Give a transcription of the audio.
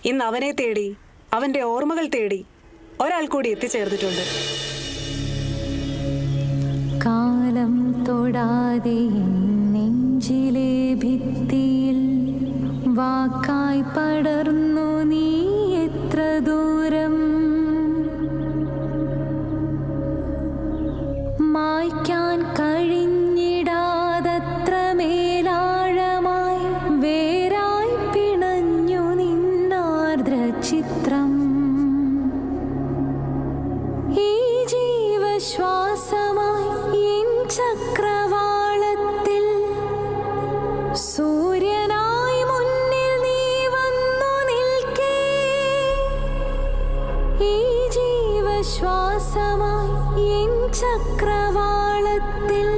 ഇന്ന് അവനെ തേടി, അവന്റെ ഓർമ്മകൾ തേടി ഒരാൾ കൂടി എത്തിച്ചേർന്നിട്ടുണ്ട്. കാലം തൊടാതെ നെഞ്ചിലെ ഭിത്തിയിൽ വാക്കായി പടർന്നു നീ എത്ര ദൂരം. മായ്ക്കാൻ കഴിഞ്ഞിടാതത്ര മേലാഴമായി വേരായി പിണഞ്ഞു നിന്നാർദ്ര ചിത്രം. ഈ ജീവശ്വാസമായി എൻ ചക്രവാളത്തിൽ സൂര്യനായി മുന്നിൽ നീ വന്നു നിൽക്കേ. ഈ ജീവശ്വാസമായി എൻ ചക്രവാളത്തിൽ